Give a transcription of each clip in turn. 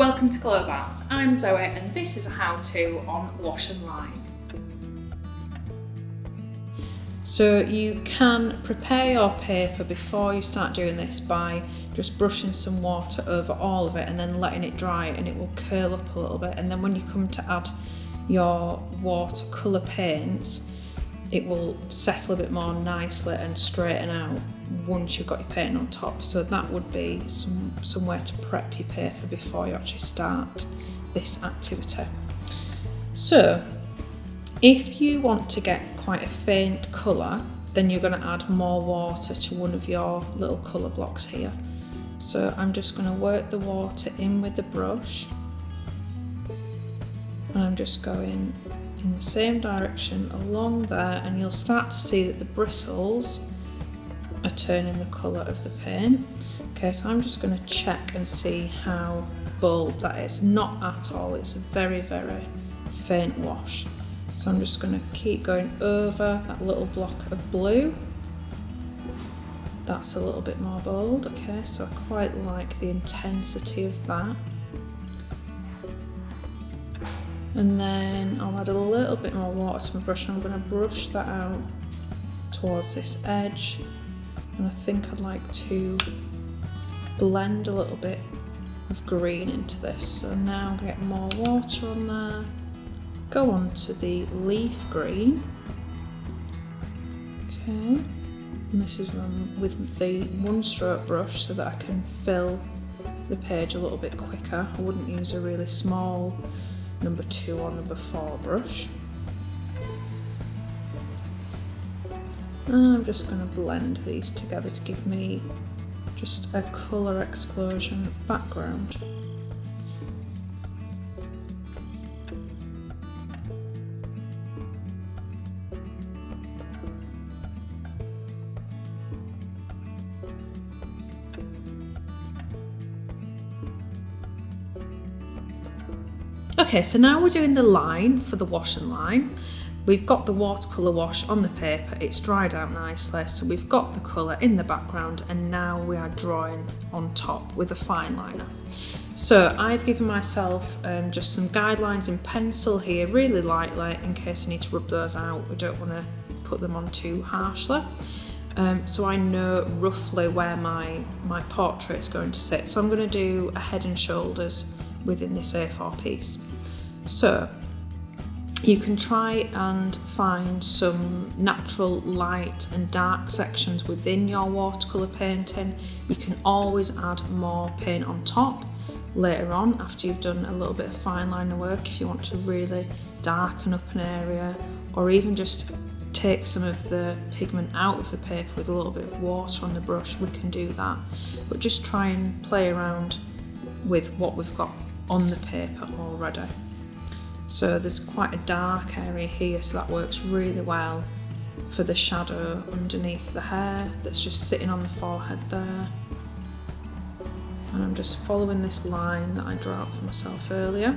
Welcome to Glowbox. I'm Zoe and this is a how-to on wash and line. So you can prepare your paper before you start doing this by just brushing some water over all of it and then letting it dry, and it will curl up a little bit, and then when you come to add your watercolour paints it will settle a bit more nicely and straighten out once you've got your paint on top. So that would be somewhere to prep your paper before you actually start this activity. So if you want to get quite a faint colour, then you're going to add more water to one of your little colour blocks here. So I'm just going to work the water in with the brush, and I'm just going in the same direction along there, and you'll start to see that the bristles are turning the colour of the paint. Okay, so I'm just going to check and see how bold that is. Not at all, it's a very, very faint wash. So I'm just going to keep going over that little block of blue. That's a little bit more bold. Okay, so I quite like the intensity of that. And then I'll add a little bit more water to my brush, and I'm going to brush that out towards this edge. And I think I'd like to blend a little bit of green into this. So now I'm going to get more water on there. Go on to the leaf green. Okay, and this is with the one stroke brush so that I can fill the page a little bit quicker. I wouldn't use a really small number 2 or number 4 brush. And I'm just going to blend these together to give me just a colour explosion background. Okay, so now we're doing the line for the wash and line. We've got the watercolour wash on the paper, it's dried out nicely, so we've got the colour in the background, and now we are drawing on top with a fineliner. So I've given myself just some guidelines in pencil here, really lightly, in case I need to rub those out. We don't want to put them on too harshly. So I know roughly where my portrait is going to sit. So I'm going to do a head and shoulders within this A4 piece. So you can try and find some natural light and dark sections within your watercolour painting. You can always add more paint on top later on after you've done a little bit of fineliner work if you want to really darken up an area, or even just take some of the pigment out of the paper with a little bit of water on the brush. We can do that, but just try and play around with what we've got on the paper already. So there's quite a dark area here, so that works really well for the shadow underneath the hair that's just sitting on the forehead there. And I'm just following this line that I drew out for myself earlier.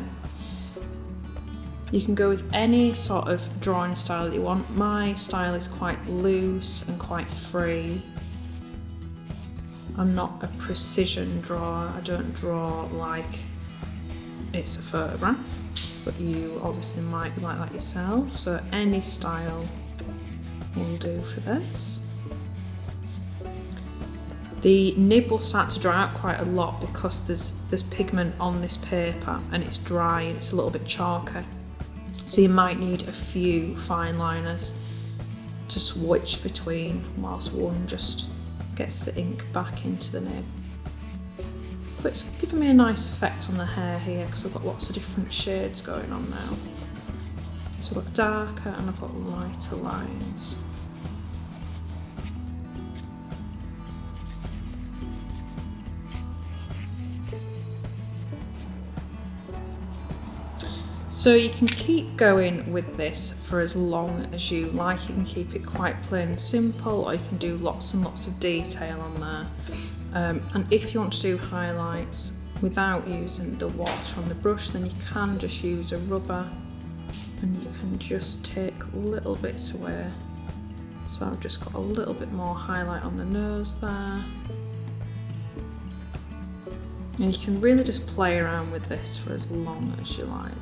You can go with any sort of drawing style that you want. My style is quite loose and quite free. I'm not a precision drawer, I don't draw like it's a photograph, but you obviously might like that yourself, so any style will do for this. The nib will start to dry out quite a lot because there's pigment on this paper and it's dry and it's a little bit chalky, so you might need a few fine liners to switch between whilst one just gets the ink back into the nib. But it's giving me a nice effect on the hair here because I've got lots of different shades going on now. So I've got darker and I've got lighter lines. So you can keep going with this for as long as you like. You can keep it quite plain and simple, or you can do lots and lots of detail on there. And if you want to do highlights without using the water on the brush, then you can just use a rubber and you can just take little bits away. So I've just got a little bit more highlight on the nose there. And you can really just play around with this for as long as you like.